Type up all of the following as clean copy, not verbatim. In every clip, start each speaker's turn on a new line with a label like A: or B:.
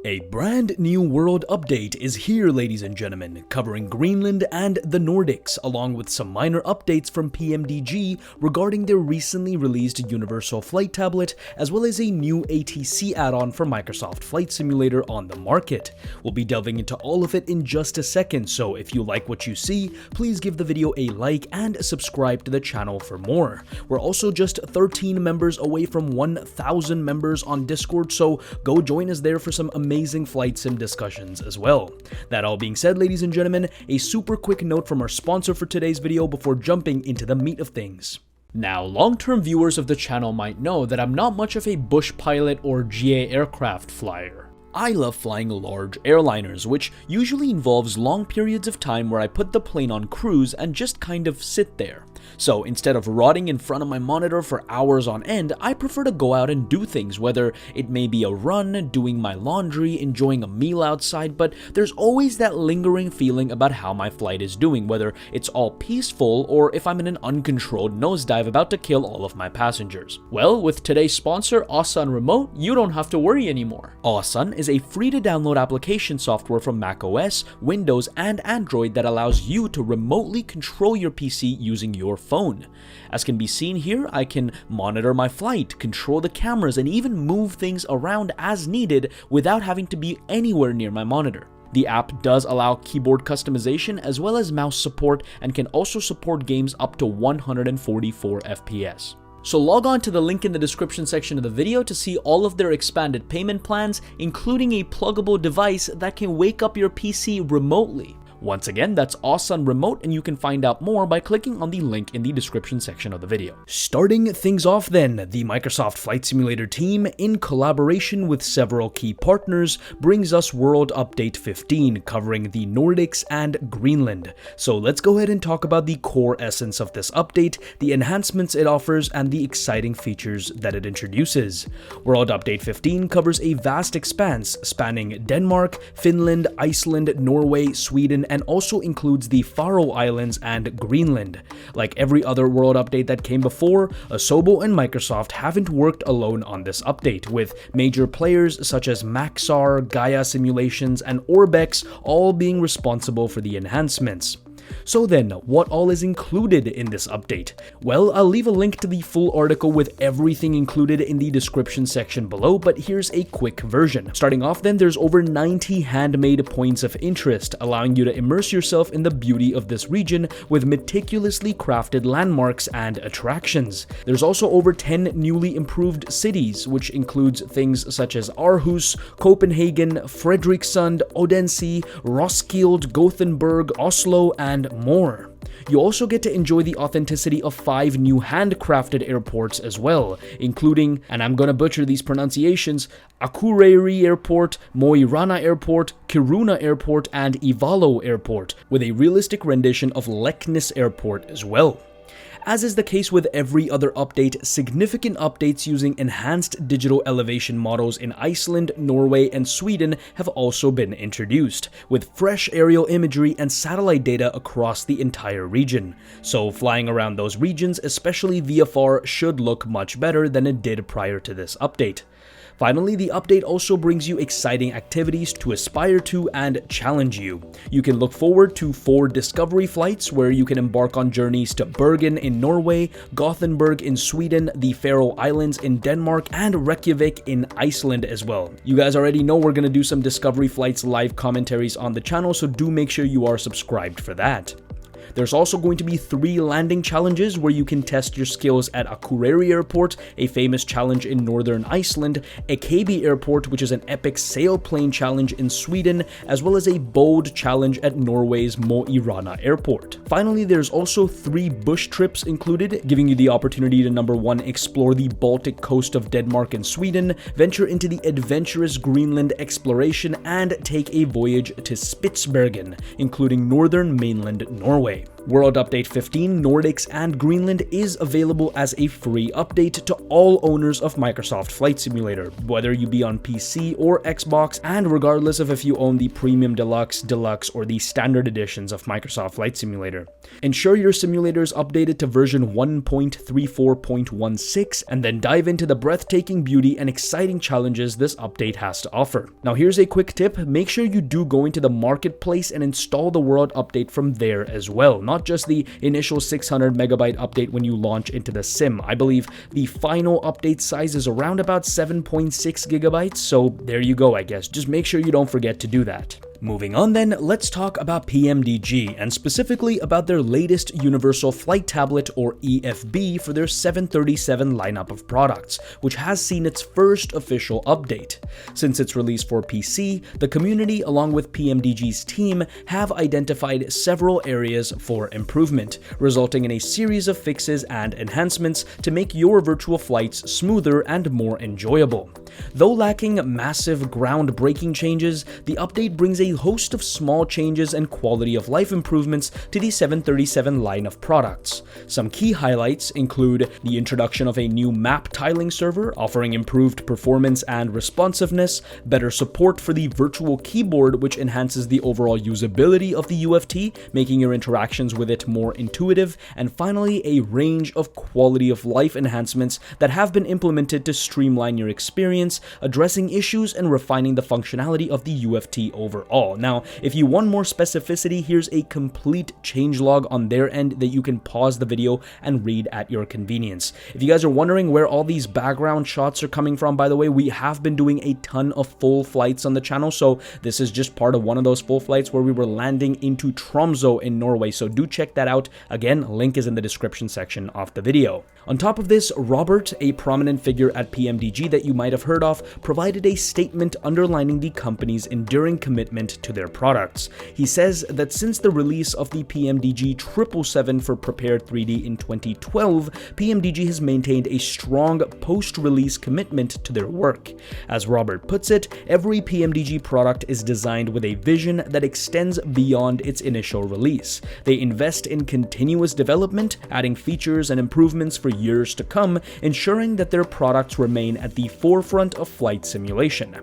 A: A brand new world update is here, ladies and gentlemen, covering Greenland and the Nordics, along with some minor updates from PMDG regarding their recently released Universal Flight Tablet, as well as a new ATC add-on for Microsoft Flight Simulator on the market. We'll be delving into all of it in just a second, so if you like what you see, please give the video a like and subscribe to the channel for more. We're also just 13 members away from 1,000 members on Discord, so go join us there for some amazing flight sim discussions as well. That all being said, ladies and gentlemen, a super quick note from our sponsor for today's video before jumping into the meat of things. Now, long-term viewers of the channel might know that I'm not much of a bush pilot or GA aircraft flyer. I love flying large airliners, which usually involves long periods of time where I put the plane on cruise and just kind of sit there. So instead of rotting in front of my monitor for hours on end, I prefer to go out and do things, whether it may be a run, doing my laundry, enjoying a meal outside, but there's always that lingering feeling about how my flight is doing, whether it's all peaceful or if I'm in an uncontrolled nosedive about to kill all of my passengers. Well, with today's sponsor, Awesome Remote, you don't have to worry anymore. Awesome is a free-to-download application software from macOS, Windows, and Android that allows you to remotely control your PC using your phone. As can be seen here, I can monitor my flight, control the cameras, and even move things around as needed without having to be anywhere near my monitor. The app does allow keyboard customization as well as mouse support and can also support games up to 144 FPS. So log on to the link in the description section of the video to see all of their expanded payment plans, including a pluggable device that can wake up your PC remotely. Once again, that's Awesome Remote, and you can find out more by clicking on the link in the description section of the video. Starting things off then, the Microsoft Flight Simulator team, in collaboration with several key partners, brings us World Update 15, covering the Nordics and Greenland. So let's go ahead and talk about the core essence of this update, the enhancements it offers, and the exciting features that it introduces. World Update 15 covers a vast expanse spanning Denmark, Finland, Iceland, Norway, Sweden, and also includes the Faroe Islands and Greenland. Like every other world update that came before, Asobo and Microsoft haven't worked alone on this update, with major players such as Maxar, Gaia Simulations, and Orbex all being responsible for the enhancements. So then, what all is included in this update? Well, I'll leave a link to the full article with everything included in the description section below, but here's a quick version. Starting off then, there's over 90 handmade points of interest, allowing you to immerse yourself in the beauty of this region with meticulously crafted landmarks and attractions. There's also over 10 newly improved cities, which includes things such as Aarhus, Copenhagen, Fredrikstad, Odense, Roskilde, Gothenburg, Oslo, and more. You also get to enjoy the authenticity of 5 new handcrafted airports as well, including, and I'm gonna butcher these pronunciations, Akureyri Airport, Mo i Rana Airport, Kiruna Airport, and Ivalo Airport, with a realistic rendition of Leknes Airport as well. As is the case with every other update, significant updates using enhanced digital elevation models in Iceland, Norway, and Sweden have also been introduced, with fresh aerial imagery and satellite data across the entire region. So flying around those regions, especially VFR, should look much better than it did prior to this update. Finally, the update also brings you exciting activities to aspire to and challenge you. You can look forward to 4 discovery flights where you can embark on journeys to Bergen in Norway, Gothenburg in Sweden, the Faroe Islands in Denmark, and Reykjavik in Iceland as well. You guys already know we're gonna do some discovery flights live commentaries on the channel, so do make sure you are subscribed for that. There's also going to be 3 landing challenges where you can test your skills at Akureyri Airport, a famous challenge in northern Iceland, Ekaby Airport, which is an epic sailplane challenge in Sweden, as well as a bold challenge at Norway's Mo i Rana Airport. Finally, there's also 3 bush trips included, giving you the opportunity to number 1, explore the Baltic coast of Denmark and Sweden, venture into the adventurous Greenland exploration, and take a voyage to Spitsbergen, including northern mainland Norway. World Update 15 Nordics and Greenland is available as a free update to all owners of Microsoft Flight Simulator, whether you be on PC or Xbox, and regardless of if you own the Premium Deluxe, Deluxe, or the Standard editions of Microsoft Flight Simulator. Ensure your simulator is updated to version 1.34.16, and then dive into the breathtaking beauty and exciting challenges this update has to offer. Now here's a quick tip: make sure you do go into the marketplace and install the World Update from there as well, not just the initial 600 megabyte update when you launch into the sim. I believe the final update size is around about 7.6 gigabytes, so there you go, I guess. Just make sure you don't forget to do that. Moving on then, let's talk about PMDG, and specifically about their latest Universal Flight Tablet, or EFB, for their 737 lineup of products, which has seen its first official update. Since its release for PC, the community, along with PMDG's team, have identified several areas for improvement, resulting in a series of fixes and enhancements to make your virtual flights smoother and more enjoyable. Though lacking massive groundbreaking changes, the update brings a host of small changes and quality of life improvements to the 737 line of products. Some key highlights include the introduction of a new map tiling server offering improved performance and responsiveness, better support for the virtual keyboard which enhances the overall usability of the UFT, making your interactions with it more intuitive, and finally a range of quality of life enhancements that have been implemented to streamline your experience, addressing issues and refining the functionality of the UFT overall. Now, if you want more specificity, here's a complete changelog on their end that you can pause the video and read at your convenience. If you guys are wondering where all these background shots are coming from, by the way, we have been doing a ton of full flights on the channel, so this is just part of one of those full flights where we were landing into Tromsø in Norway, so do check that out. Again, link is in the description section of the video. On top of this, Robert, a prominent figure at PMDG that you might have heard of, provided a statement underlining the company's enduring commitment to their products. He says that since the release of the PMDG 777 for Prepared 3D in 2012, PMDG has maintained a strong post-release commitment to their work. As Robert puts it, every PMDG product is designed with a vision that extends beyond its initial release. They invest in continuous development, adding features and improvements for years to come, ensuring that their products remain at the forefront of flight simulation.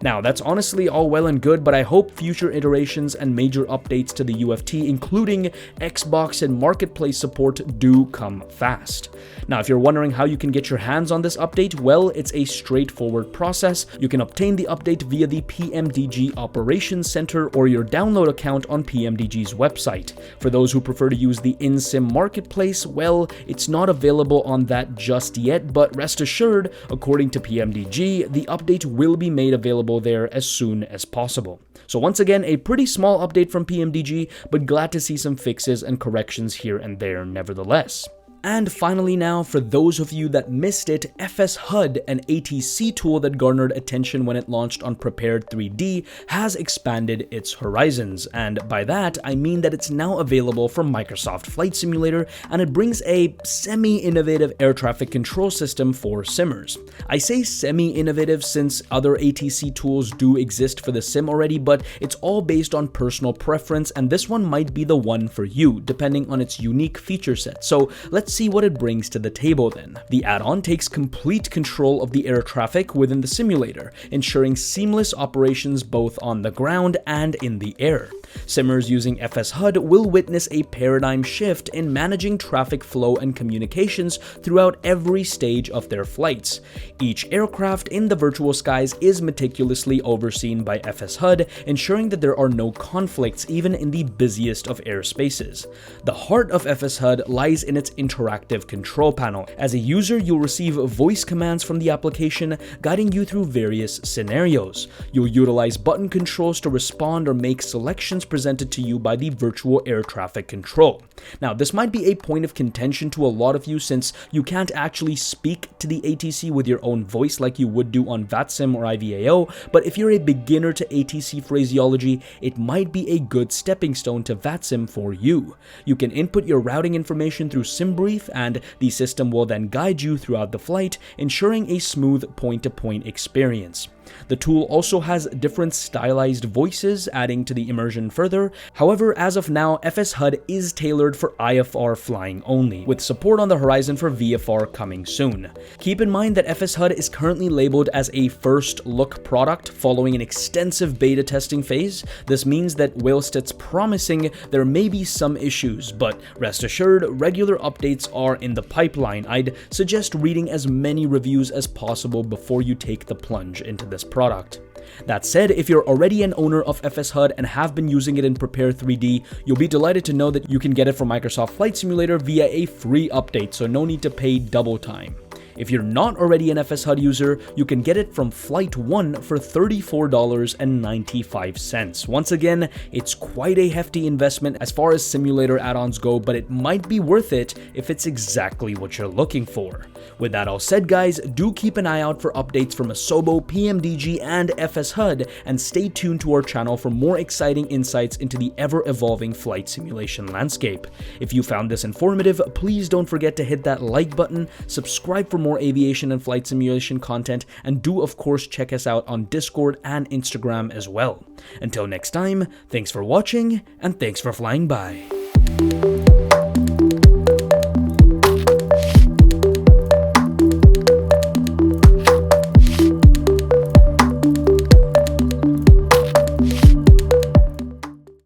A: Now, that's honestly all well and good, but I hope future iterations and major updates to the UFT, including Xbox and Marketplace support, do come fast. Now, if you're wondering how you can get your hands on this update, well, it's a straightforward process. You can obtain the update via the PMDG Operations Center or your download account on PMDG's website. For those who prefer to use the in-sim Marketplace, well, it's not available on that just yet, but rest assured, according to PMDG, the update will be made available there as soon as possible. So once again, a pretty small update from PMDG, but glad to see some fixes and corrections here and there nevertheless. And finally now, for those of you that missed it, FSHud, an ATC tool that garnered attention when it launched on Prepared 3D, has expanded its horizons. And by that, I mean that it's now available for Microsoft Flight Simulator, and it brings a semi-innovative air traffic control system for simmers. I say semi-innovative since other ATC tools do exist for the sim already, but it's all based on personal preference, and this one might be the one for you, depending on its unique feature set. So let's see what it brings to the table then. The add-on takes complete control of the air traffic within the simulator, ensuring seamless operations both on the ground and in the air. Simmers using FSHud will witness a paradigm shift in managing traffic flow and communications throughout every stage of their flights. Each aircraft in the virtual skies is meticulously overseen by FSHud, ensuring that there are no conflicts even in the busiest of airspaces. The heart of FSHud lies in its interactive control panel. As a user, you'll receive voice commands from the application, guiding you through various scenarios. You'll utilize button controls to respond or make selections presented to you by the virtual air traffic control. Now, this might be a point of contention to a lot of you since you can't actually speak to the ATC with your own voice like you would do on VATSIM or IVAO, but if you're a beginner to ATC phraseology, it might be a good stepping stone to VATSIM for you. You can input your routing information through SimBrief, and the system will then guide you throughout the flight, ensuring a smooth point-to-point experience. The tool also has different stylized voices, adding to the immersion further. However, as of now, FSHud is tailored for IFR flying only, with support on the horizon for VFR coming soon. Keep in mind that FSHud is currently labeled as a first look product following an extensive beta testing phase. This means that whilst it's promising, there may be some issues, but rest assured, regular updates are in the pipeline. I'd suggest reading as many reviews as possible before you take the plunge into this product. That said, if you're already an owner of FSHud and have been using it in Prepare 3D, you'll be delighted to know that you can get it from Microsoft Flight Simulator via a free update, so no need to pay double time. If you're not already an FSHud user, you can get it from Flight 1 for $34.95. Once again, it's quite a hefty investment as far as simulator add-ons go, but it might be worth it if it's exactly what you're looking for. With that all said, guys, do keep an eye out for updates from Asobo, PMDG, and FSHud, and stay tuned to our channel for more exciting insights into the ever-evolving flight simulation landscape. If you found this informative, please don't forget to hit that like button, subscribe for more aviation and flight simulation content, and do of course check us out on Discord and Instagram as well. Until next time, thanks for watching, and thanks for flying by.